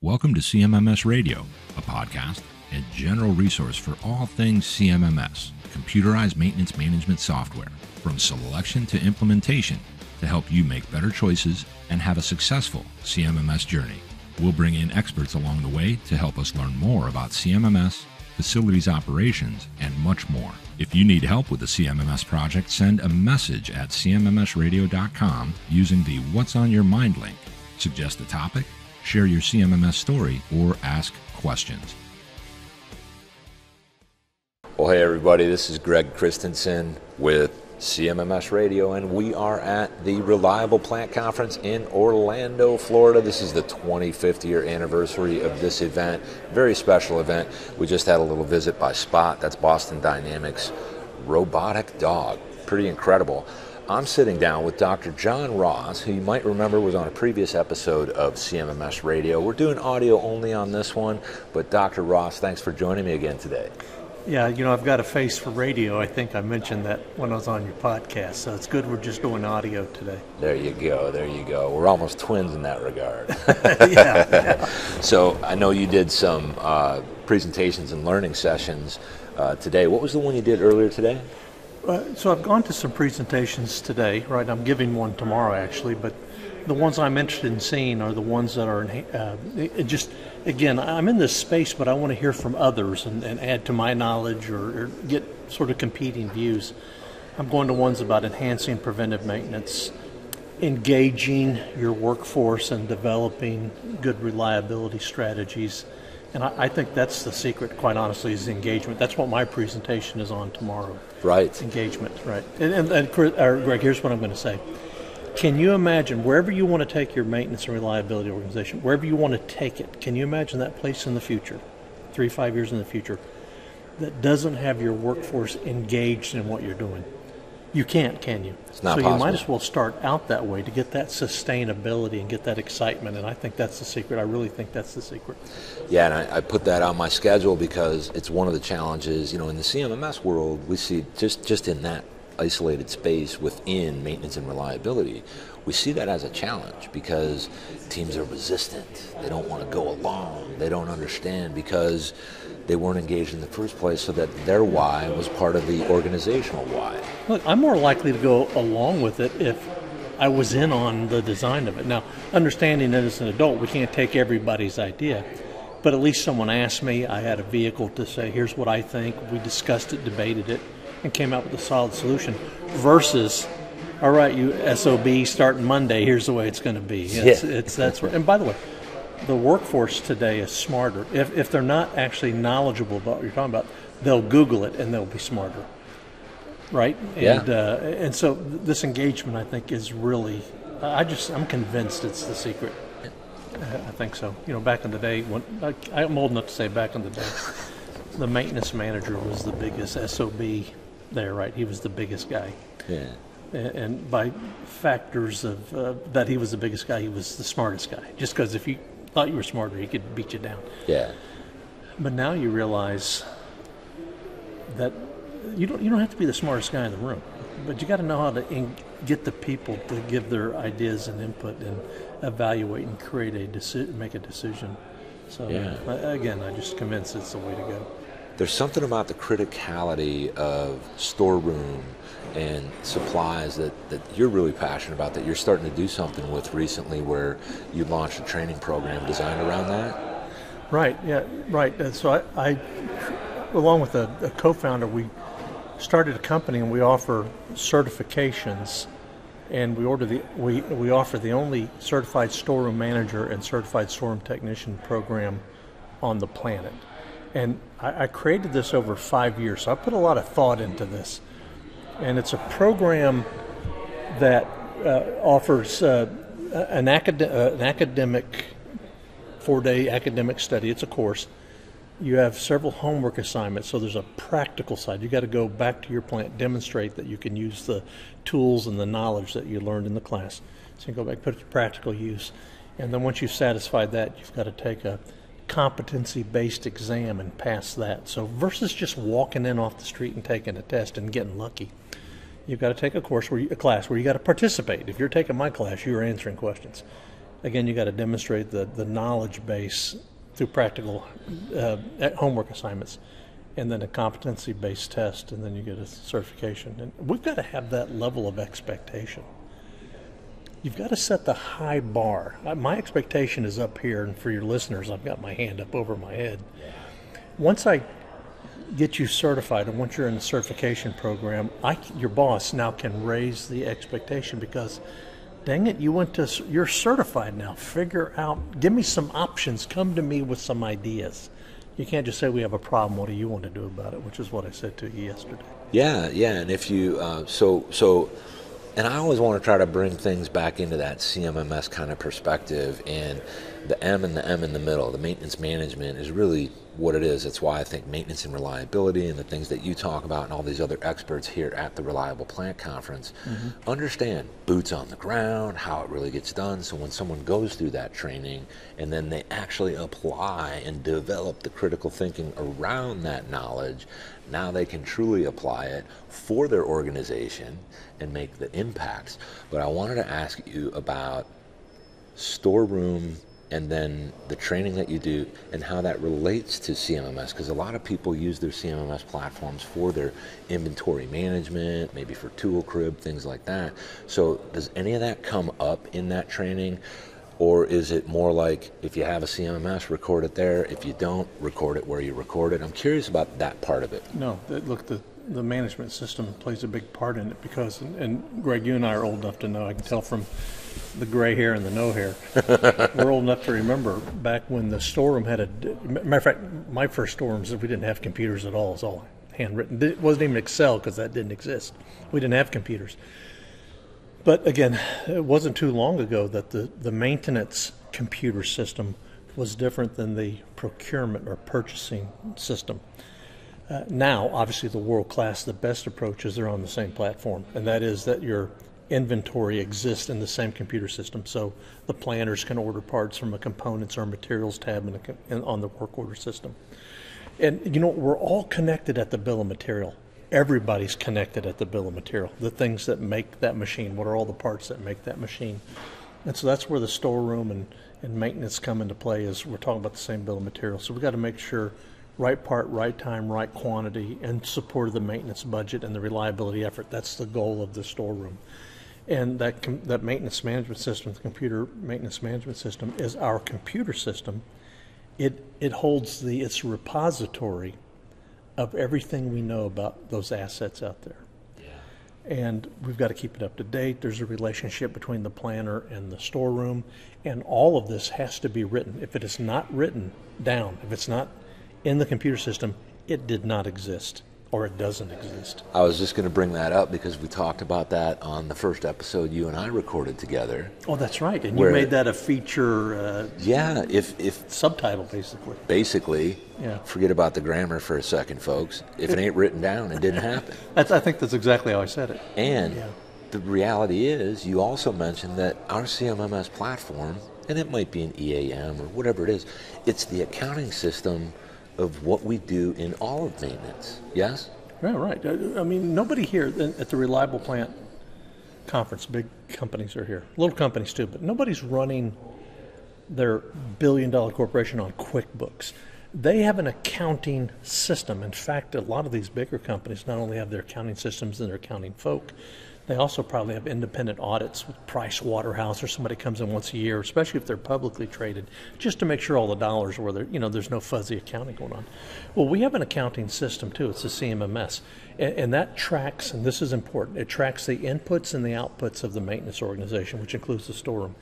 Welcome to CMMS Radio, a podcast and general resource for all things CMMS, computerized maintenance management software, from selection to implementation to help you make better choices and have a successful CMMS journey. We'll bring in experts along the way to help us learn more about CMMS, facilities operations, and much more. If you need help with the CMMS project, send a message at cmmsradio.com using the What's on Your Mind link. Suggest a topic, share your CMMS story, or ask questions. Well, hey everybody, this is Greg Christensen with CMMS Radio, and we are at the Reliable Plant Conference in Orlando, Florida. This is the 25th year anniversary of this event. Very special event. We just had a little visit by Spot, that's Boston Dynamics robotic dog. Pretty incredible. I'm sitting down with Dr. John Ross, who you might remember was on a previous episode of CMMS Radio. We're doing audio only on this one, but Dr. Ross, thanks for joining me again today. Yeah, I've got a face for radio. I think I mentioned that when I was on your podcast, so it's good we're just doing audio today. There you go. We're almost twins in that regard. Yeah. So I know you did some presentations and learning sessions today. What was the one you did earlier today? So I've gone to some presentations today, right? I'm giving one tomorrow, actually, but the ones I'm interested in seeing are the ones that are again, I'm in this space, but I want to hear from others and add to my knowledge or get sort of competing views. I'm going to ones about enhancing preventive maintenance, engaging your workforce and developing good reliability strategies. And I think that's the secret, quite honestly, is engagement. That's what my presentation is on tomorrow. Right. Engagement, right. And Greg, here's what I'm going to say. Can you imagine, wherever you want to take your maintenance and reliability organization, wherever you want to take it, can you imagine that place in the future, 3-5 years in the future, that doesn't have your workforce engaged in what you're doing? You can't, can you? It's not possible. possible. You might as well start out that way to get that sustainability and get that excitement, and I think that's the secret. I really think that's the secret. Yeah, and I put that on my schedule because it's one of the challenges, in the CMMS world, we see just in that isolated space within maintenance and reliability, we see that as a challenge because teams are resistant. They don't want to go along. They don't understand because they weren't engaged in the first place, so that their why was part of the organizational why. Look, I'm more likely to go along with it if I was in on the design of it. Now, understanding that as an adult, we can't take everybody's idea, but at least someone asked me. I had a vehicle to say, here's what I think. We discussed it, debated it, and came out with a solid solution versus, all right, you SOB starting Monday, here's the way it's going to be. And by the way, the workforce today is smarter. If they're not actually knowledgeable about what you're talking about, they'll Google it and they'll be smarter, right? And so this engagement, I think, is really, I'm convinced it's the secret. I think so. Back in the day, I'm old enough to say back in the day, the maintenance manager was the biggest SOB there, right? He was the biggest guy. Yeah. And by factors of that he was the biggest guy, he was the smartest guy. Just because if you thought you were smarter, he could beat you down. Yeah. But now you realize that you don't have to be the smartest guy in the room, but you got to know how to get the people to give their ideas and input and evaluate and create make a decision. So again, I'm just convinced it's the way to go. There's something about the criticality of storeroom and supplies that you're really passionate about, that you're starting to do something with recently, where you launched a training program designed around that. Right, yeah, right. And so I along with a co-founder, we started a company and we offer certifications, and we offer the only certified storeroom manager and certified storeroom technician program on the planet. And I created this over 5 years, so I put a lot of thought into this. And it's a program that offers an academic 4-day academic study. It's a course. You have several homework assignments, so there's a practical side. You got to go back to your plant, demonstrate that you can use the tools and the knowledge that you learned in the class. So you go back, put it to practical use. And then once you've satisfied that, you've got to take a competency-based exam and pass that. So versus just walking in off the street and taking a test and getting lucky, you've got to take a class where you got to participate. If you're taking my class, you're answering questions. again, you got to demonstrate the knowledge base through practical homework assignments, and then a competency-based test, and then you get a certification. And we've got to have that level of expectation. You've got to set the high bar. My expectation is up here, and for your listeners, I've got my hand up over my head. Once I get you certified, and once you're in the certification program, your boss now can raise the expectation because, dang it, you're certified now. Figure out, give me some options. Come to me with some ideas. You can't just say we have a problem. What do you want to do about it? Which is what I said to you yesterday. Yeah, and if you and I always want to try to bring things back into that CMMS kind of perspective, and the M and the M in the middle, the maintenance management, is really what it is. That's why I think maintenance and reliability and the things that you talk about and all these other experts here at the Reliable Plant Conference understand boots on the ground, how it really gets done. So when someone goes through that training and then they actually apply and develop the critical thinking around that knowledge, now they can truly apply it for their organization and make the impacts. But I wanted to ask you about storeroom and then the training that you do and how that relates to CMMS, because a lot of people use their CMMS platforms for their inventory management, maybe for tool crib, things like that. So does any of that come up in that training, or is it more like if you have a CMMS, record it there, if you don't, record it where you record it? I'm curious about that part of it. No, look, the management system plays a big part in it because, and Greg, you and I are old enough to know, I can tell from the gray hair and the no hair. We're old enough to remember back when the storeroom had matter of fact, my first storerooms, we didn't have computers at all. It was all handwritten. It wasn't even Excel because that didn't exist. We didn't have computers. But again, it wasn't too long ago that the maintenance computer system was different than the procurement or purchasing system. Now, obviously, the world-class, the best approaches are on the same platform, and that is that your inventory exists in the same computer system. So the planners can order parts from a components or materials tab on the work order system. And, we're all connected at the bill of material. Everybody's connected at the bill of material. The things that make that machine, what are all the parts that make that machine? And so that's where the storeroom and maintenance come into play, is we're talking about the same bill of material. So we've got to make sure right part, right time, right quantity, and support of the maintenance budget and the reliability effort. That's the goal of the storeroom. And that maintenance management system, the computer maintenance management system, is our computer system. It holds it's a repository of everything we know about those assets out there. Yeah. And we've got to keep it up to date. There's a relationship between the planner and the storeroom, and all of this has to be written. If it is not written down, if it's not in the computer system, it did not exist, or it doesn't exist. I was just going to bring that up because we talked about that on the first episode you and I recorded together. Oh, that's right. And you made that a feature if subtitle, basically. Basically, yeah. Forget about the grammar for a second, folks. If it ain't written down, it didn't happen. I think that's exactly how I said it. And the reality is, you also mentioned that our CMMS platform, and it might be an EAM or whatever it is, it's the accounting system of what we do in all of maintenance. Yes? Yeah, right. I mean, nobody here at the Reliable Plant Conference, big companies are here, little companies too, but nobody's running their billion-dollar corporation on QuickBooks. They have an accounting system. In fact, a lot of these bigger companies not only have their accounting systems and their accounting folk, they also probably have independent audits with Price Waterhouse, or somebody comes in once a year, especially if they're publicly traded, just to make sure all the dollars are where there's no fuzzy accounting going on. Well, we have an accounting system too. It's the CMMS, and that tracks, and this is important, it tracks the inputs and the outputs of the maintenance organization, which includes the storeroom.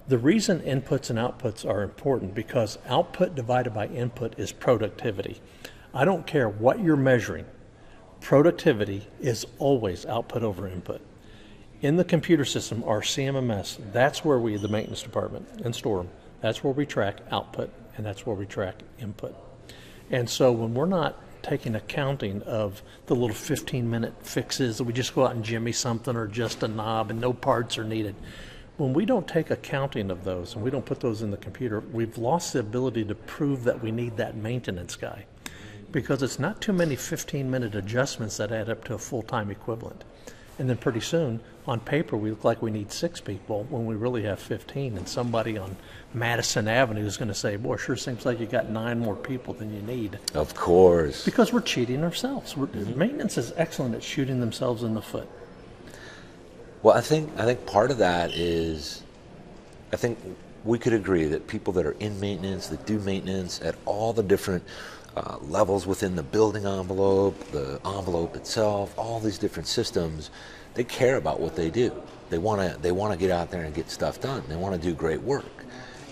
The reason inputs and outputs are important because output divided by input is productivity. I don't care what you're measuring. Productivity is always output over input. In the computer system, our CMMS, that's where the maintenance department and storeroom, that's where we track output, and that's where we track input. And so when we're not taking accounting of the little 15-minute fixes that we just go out and jimmy something or just a knob and no parts are needed, when we don't take accounting of those and we don't put those in the computer, we've lost the ability to prove that we need that maintenance guy, because it's not too many 15-minute adjustments that add up to a full-time equivalent. And then pretty soon, on paper, we look like we need 6 people when we really have 15. And somebody on Madison Avenue is going to say, boy, sure seems like you got 9 more people than you need. Of course. Because we're cheating ourselves. Maintenance is excellent at shooting themselves in the foot. Well, I think part of that is, I think we could agree that people that are in maintenance, that do maintenance at all the different levels within the building envelope, the envelope itself, all these different systems, they care about what they do. They want to get out there and get stuff done. They want to do great work.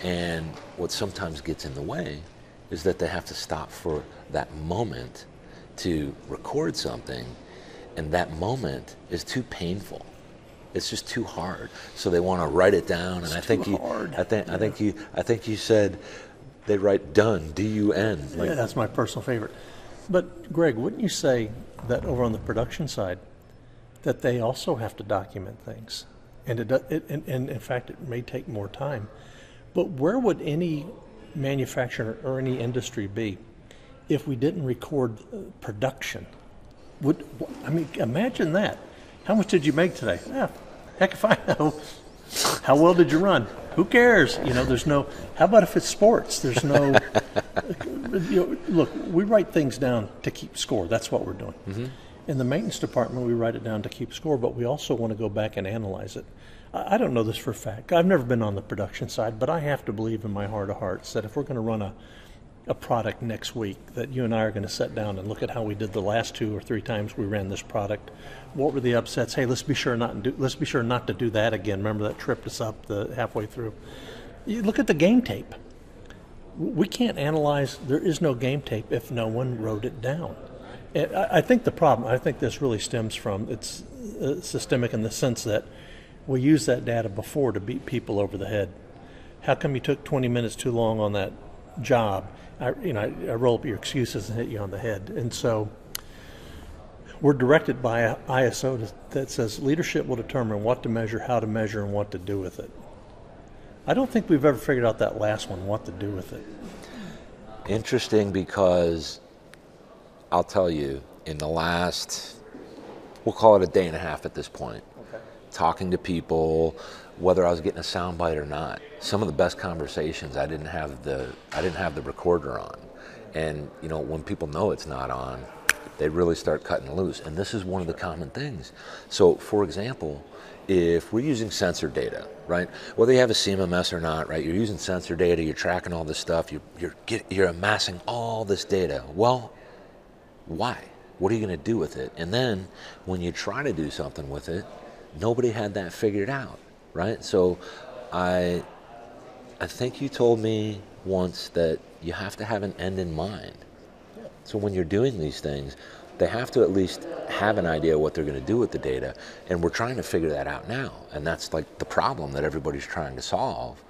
And what sometimes gets in the way is that they have to stop for that moment to record something, and that moment is too painful. It's just too hard. So they want to write it down, and I think you said they write done, D-U-N. Like, yeah, that's my personal favorite. But Greg, wouldn't you say that over on the production side, that they also have to document things, and and in fact it may take more time. But where would any manufacturer or any industry be if we didn't record production? Imagine that. How much did you make today? Yeah, heck if I know. How well did you run? Who cares? There's no. How about if it's sports? There's no. Look, we write things down to keep score. That's what we're doing. Mm-hmm. In the maintenance department, we write it down to keep score, but we also want to go back and analyze it. I don't know this for a fact. I've never been on the production side, but I have to believe in my heart of hearts that if we're going to run a product next week, that you and I are going to sit down and look at how we did the last 2 or 3 times we ran this product. What were the upsets? Hey, let's be sure not to do that again. Remember that tripped us up halfway through. You look at the game tape. We can't analyze. There is no game tape if no one wrote it down. And I think this really stems from it's systemic in the sense that we used that data before to beat people over the head. How come you took 20 minutes too long on that job? I roll up your excuses and hit you on the head. And so we're directed by ISO that says leadership will determine what to measure, how to measure, and what to do with it. I don't think we've ever figured out that last one, what to do with it. Interesting, because I'll tell you, in the last, we'll call it a day and a half at this point, talking to people, whether I was getting a soundbite or not, some of the best conversations I didn't have the recorder on. And when people know it's not on, they really start cutting loose. And this is one of the common things. So for example, if we're using sensor data, right, whether you have a CMMS or not, right, you're using sensor data, you're tracking all this stuff, you're amassing all this data. Well, why? What are you going to do with it? And then when you try to do something with it, nobody had that figured out, right? So I think you told me once that you have to have an end in mind. So when you're doing these things, they have to at least have an idea what they're going to do with the data, and we're trying to figure that out now. And that's like the problem that everybody's trying to solve.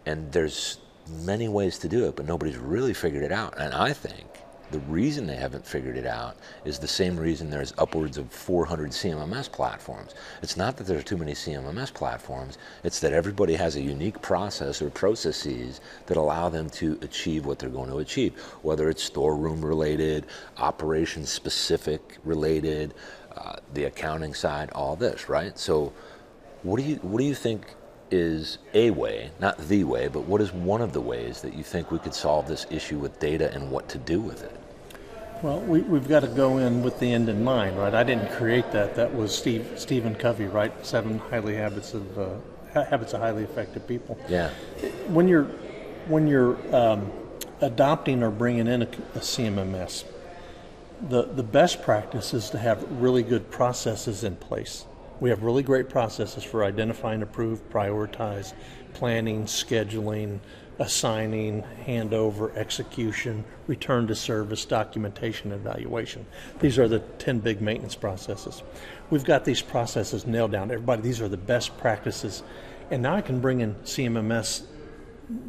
And there's many ways to do it, but nobody's really figured it out. And I think the reason they haven't figured it out is the same reason there's upwards of 400 CMMS platforms. It's not that there's too many CMMS platforms, it's that everybody has a unique process or processes that allow them to achieve what they're going to achieve, whether it's storeroom related, operations specific related, the accounting side, all this, right? So what do you think is a way, not the way, but what is one of the ways that you think we could solve this issue with data and what to do with it? Well, we've got to go in with the end in mind, right? I didn't create that. That was Stephen Covey, right? 7 habits of highly effective people. Yeah. When you're adopting or bringing in a CMMS, the best practice is to have really good processes in place. We have really great processes for identifying, approve, prioritize, planning, scheduling, assigning, handover, execution, return to service, documentation, and evaluation. These are the 10 big maintenance processes. We've got these processes nailed down. Everybody, these are the best practices. And now I can bring in CMMS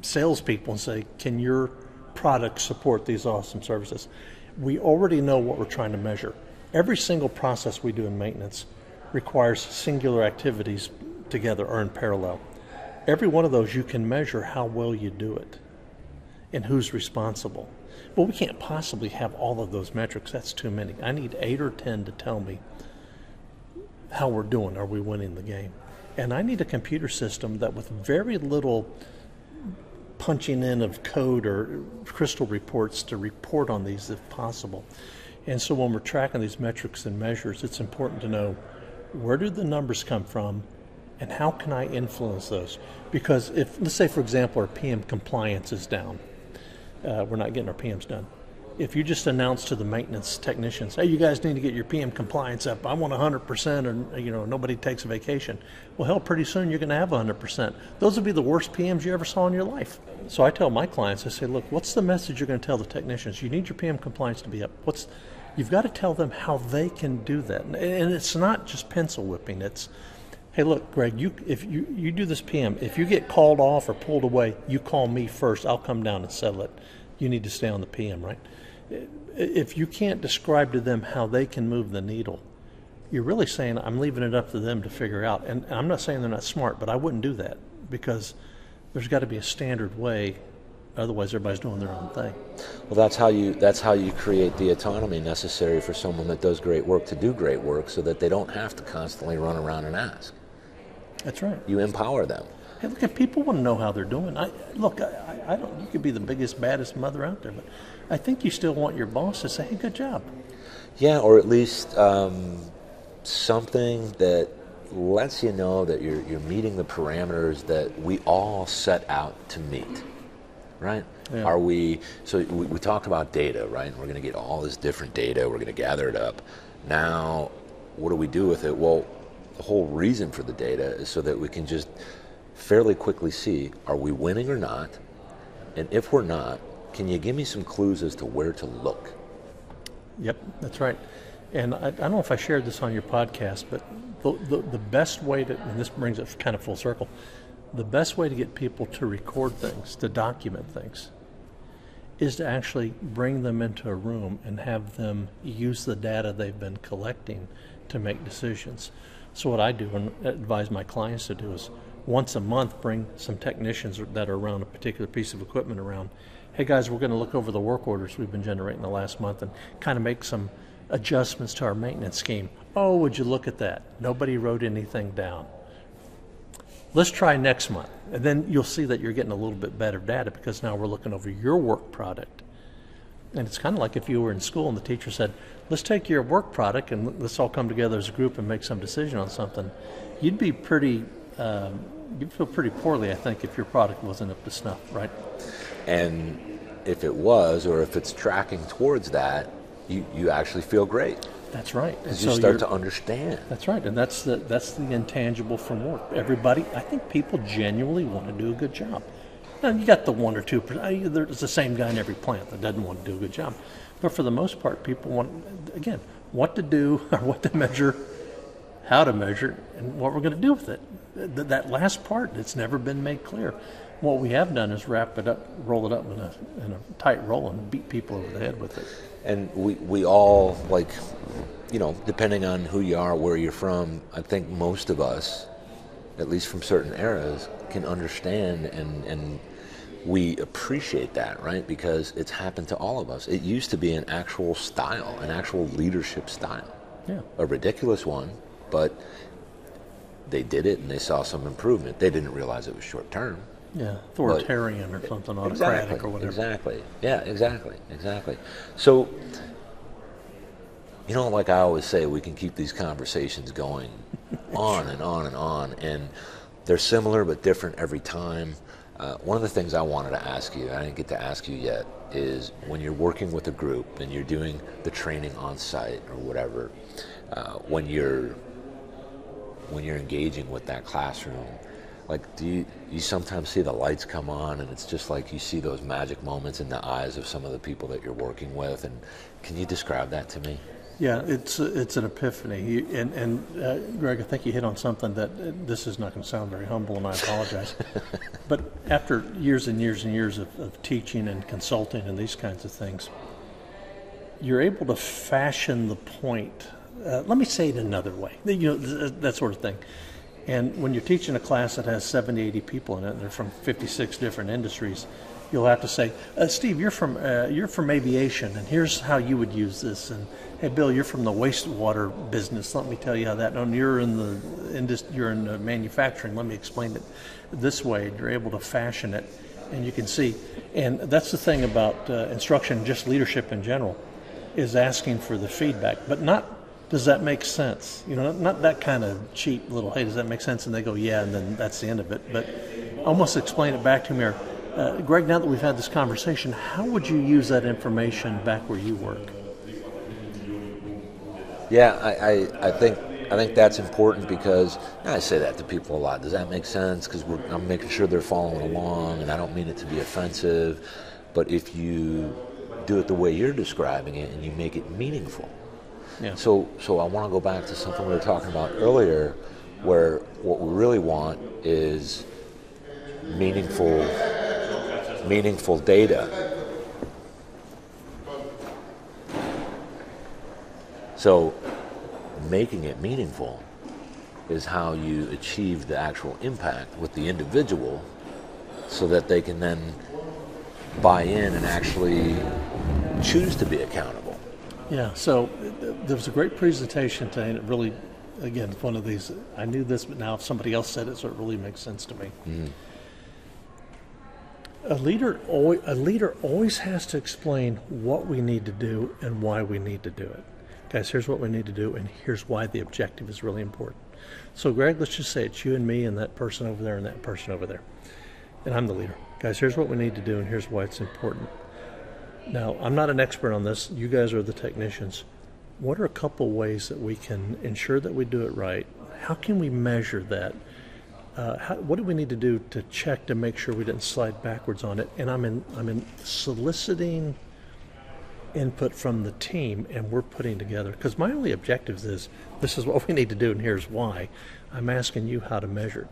salespeople and say, can your product support these awesome services? We already know what we're trying to measure. Every single process we do in maintenance requires singular activities together or in parallel. Every one of those you can measure how well you do it and who's responsible. But we can't possibly have all of those metrics. That's too many. I need 8 or 10 to tell me how we're doing. Are we winning the game? And I need a computer system that with very little punching in of code or crystal reports to report on these if possible. And so when we're tracking these metrics and measures, it's important to know where do the numbers come from and how can I influence those? Because if, let's say for example, our PM compliance is down, we're not getting our PMs done. If you just announce to the maintenance technicians, hey, you guys need to get your PM compliance up. I want 100% or, nobody takes a vacation. Well, hell, pretty soon you're going to have 100%. Those would be the worst PMs you ever saw in your life. So I tell my clients, I say, look, what's the message you're going to tell the technicians? You need your PM compliance to be up. You've got to tell them how they can do that. And it's not just pencil whipping. It's, hey, look, Greg, if you do this PM, if you get called off or pulled away, you call me first. I'll come down and settle it. You need to stay on the PM, right? If you can't describe to them how they can move the needle, you're really saying I'm leaving it up to them to figure out. And I'm not saying they're not smart, but I wouldn't do that because there's got to be a standard way. Otherwise, everybody's doing their own thing. Well, that's how you create the autonomy necessary for someone that does great work to do great work, so that they don't have to constantly run around and ask. That's right. You empower them. Hey, look, if people want to know how they're doing, I don't. You could be the biggest, baddest mother out there, but I think you still want your boss to say, "Hey, good job." Yeah, or at least something that lets you know that you're meeting the parameters that we all set out to meet, right? Yeah. Are we? So we talked about data, right? And we're going to get all this different data. We're going to gather it up. Now, what do we do with it? Well, the whole reason for the data is so that we can just fairly quickly see, are we winning or not? And if we're not, can you give me some clues as to where to look? Yep, that's right. And I don't know if I shared this on your podcast, but the best way to, and this brings it kind of full circle, the best way to get people to record things, to document things, is to actually bring them into a room and have them use the data they've been collecting to make decisions. So what I do and advise my clients to do is once a month bring some technicians that are around a particular piece of equipment around. Hey guys, we're going to look over the work orders we've been generating the last month and kind of make some adjustments to our maintenance scheme. Oh, would you look at that? Nobody wrote anything down. Let's try next month. And then you'll see that you're getting a little bit better data because now we're looking over your work product. And it's kind of like if you were in school and the teacher said, let's take your work product and let's all come together as a group and make some decision on something. You'd be you'd feel pretty poorly, I think, if your product wasn't up to snuff, right? And if it was, or if it's tracking towards that, you actually feel great. That's right. Because you start to understand. That's right, and that's the intangible from work. Everybody, I think people genuinely want to do a good job. Now, you got the 1 or 2%. There's the same guy in every plant that doesn't want to do a good job. But for the most part, people want, again, what to do, or what to measure, how to measure, and what we're going to do with it. That last part, it's never been made clear. What we have done is wrap it up, roll it up in a tight roll and beat people over the head with it. And we all, like, depending on who you are, where you're from, I think most of us, at least from certain eras, can understand and we appreciate that, right? Because it's happened to all of us. It used to be an actual style, an actual leadership style. Yeah. A ridiculous one, but they did it and they saw some improvement. They didn't realize it was short term. Yeah, authoritarian or something, autocratic or whatever. Exactly. Yeah, exactly. So, like I always say, we can keep these conversations going on and on and on, and they're similar but different every time. One of the things I wanted to ask you, I didn't get to ask you yet, is when you're working with a group and you're doing the training on site or whatever, when you're engaging with that classroom, like, do you sometimes see the lights come on and it's just like you see those magic moments in the eyes of some of the people that you're working with? And can you describe that to me? Yeah, it's an epiphany. And Greg, I think you hit on something that this is not going to sound very humble, and I apologize. But after years and years and years of teaching and consulting and these kinds of things, you're able to fashion the point. Let me say it another way, that sort of thing. And when you're teaching a class that has 70, 80 people in it, and they're from 56 different industries, you'll have to say, Steve, you're from aviation, and here's how you would use this. And hey, Bill, you're from the wastewater business. Let me tell you how that. And you're in the manufacturing. Let me explain it this way. And you're able to fashion it, and you can see. And that's the thing about instruction, just leadership in general, is asking for the feedback, but not. Does that make sense? You know, not that kind of cheap little, hey, does that make sense? And they go, yeah, and then that's the end of it. But almost explain it back to me. Greg, now that we've had this conversation, how would you use that information back where you work? Yeah, I think that's important because I say that to people a lot. Does that make sense? Because I'm making sure they're following along, and I don't mean it to be offensive. But if you do it the way you're describing it and you make it meaningful. Yeah. So I want to go back to something we were talking about earlier, where what we really want is meaningful data. So making it meaningful is how you achieve the actual impact with the individual so that they can then buy in and actually choose to be accountable. Yeah, so there was a great presentation today, and it really, again, it's one of these, I knew this, but now if somebody else said it, so it really makes sense to me. Mm-hmm. A leader always has to explain what we need to do and why we need to do it. Guys, here's what we need to do, and here's why the objective is really important. So, Greg, let's just say it's you and me and that person over there and that person over there. And I'm the leader. Guys, here's what we need to do, and here's why it's important. Now, I'm not an expert on this. You guys are the technicians. What are a couple ways that we can ensure that we do it right? How can we measure that? What do we need to do to check to make sure we didn't slide backwards on it? And I'm in soliciting input from the team, and we're putting together. Because my only objective is this is what we need to do, and here's why. I'm asking you how to measure it.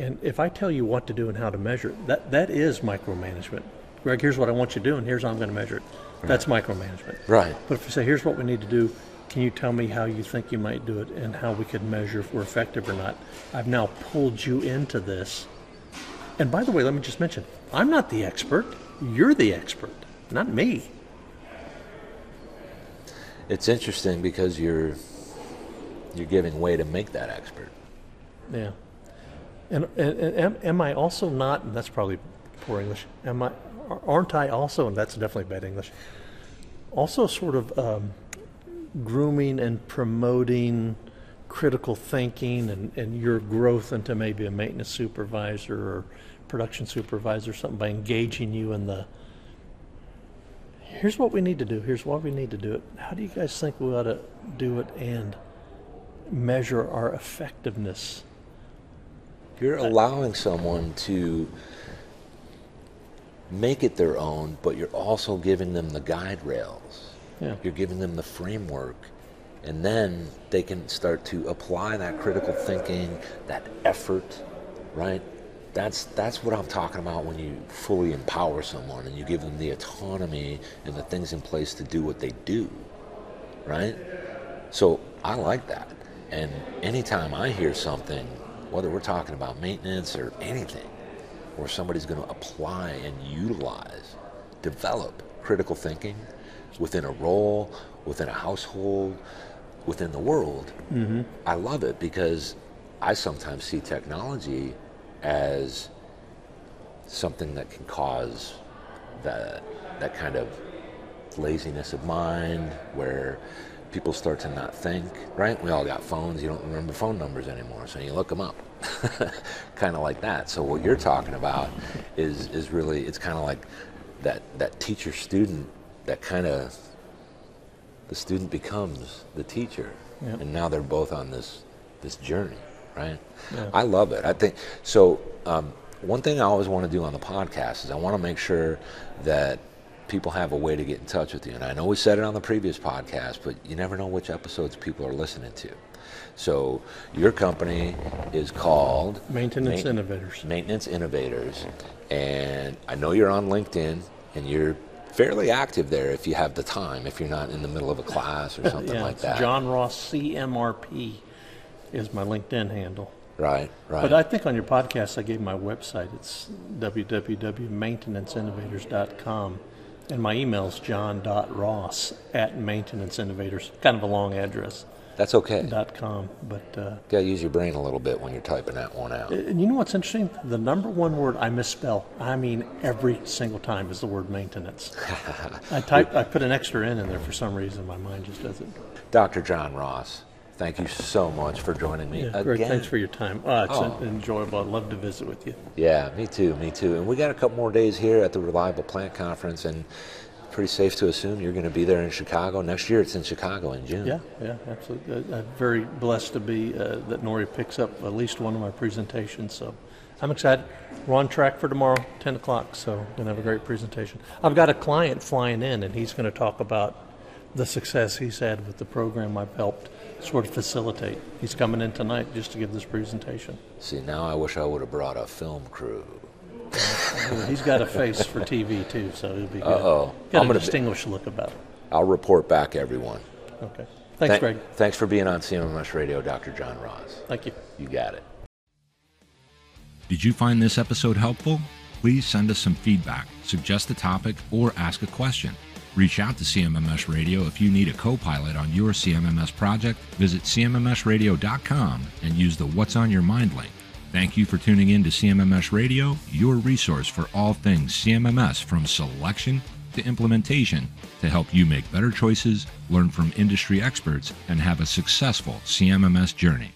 And if I tell you what to do and how to measure it, that is micromanagement. Greg, here's what I want you to do, and here's how I'm going to measure it. Right. That's micromanagement. Right. But if you say, here's what we need to do, can you tell me how you think you might do it and how we could measure if we're effective or not? I've now pulled you into this. And by the way, let me just mention, I'm not the expert. You're the expert, not me. It's interesting because you're giving way to make that expert. Yeah. And am I also not, and that's probably poor English, aren't I also, and that's definitely bad English, also sort of grooming and promoting critical thinking and your growth into maybe a maintenance supervisor or production supervisor or something by engaging you in the, here's what we need to do, here's why we need to do it. How do you guys think we ought to do it and measure our effectiveness? You're allowing someone to make it their own, but you're also giving them the guide rails. Yeah. You're giving them the framework, and then they can start to apply that critical thinking, that effort, right? That's what I'm talking about when you fully empower someone and you give them the autonomy and the things in place to do what they do, right? So I like that. And anytime I hear something, whether we're talking about maintenance or anything, where somebody's going to apply and utilize, develop critical thinking within a role, within a household, within the world, mm-hmm. I love it because I sometimes see technology as something that can cause that kind of laziness of mind where people start to not think, right? We all got phones, you don't remember phone numbers anymore, so you look them up. Kind of like that. So what you're talking about is really, it's kind of like that teacher-student, that kind of, the student becomes the teacher. Yep. And now they're both on this journey, right? Yeah. I love it. I think, so one thing I always want to do on the podcast is I want to make sure that people have a way to get in touch with you. And I know we said it on the previous podcast, but you never know which episodes people are listening to. So your company is called Maintenance Innovators. Maintenance Innovators. And I know you're on LinkedIn, and you're fairly active there if you have the time, if you're not in the middle of a class or something yeah, like that. John Ross CMRP is my LinkedIn handle. Right. But I think on your podcast, I gave my website. It's www.maintenanceinnovators.com. And my email is john.ross@maintenanceinnovators. Kind of a long address. That's okay. .com. But gotta use your brain a little bit when you're typing that one out. And you know what's interesting? The number one word I misspell, I mean every single time, is the word maintenance. I put an extra N in there for some reason. My mind just does it. Dr. John Ross, thank you so much for joining me again. Greg, thanks for your time. It's enjoyable. I'd love to visit with you. Yeah, me too. And we got a couple more days here at the Reliable Plant Conference, and pretty safe to assume you're going to be there in Chicago. Next year it's in Chicago in June. Yeah, absolutely. I'm very blessed to be that Nori picks up at least one of my presentations, so I'm excited. We're on track for tomorrow, 10 o'clock, so we're going to have a great presentation. I've got a client flying in, and he's going to talk about the success he's had with the program I've helped sort of facilitate. He's coming in tonight just to give this presentation. See, now I wish I would have brought a film crew. He's got a face for TV too, so it'll be good. Uh-oh. Got a distinguished look about it. I'll report back, everyone. Okay. Thanks, Greg. Thanks for being on CMMS Radio, Dr. John Ross. Thank you. You got it. Did you find this episode helpful? Please send us some feedback, suggest a topic, or ask a question. Reach out to CMMS Radio if you need a co-pilot on your CMMS project. Visit CMMSradio.com and use the What's on Your Mind link. Thank you for tuning in to CMMS Radio, your resource for all things CMMS, from selection to implementation, to help you make better choices, learn from industry experts, and have a successful CMMS journey.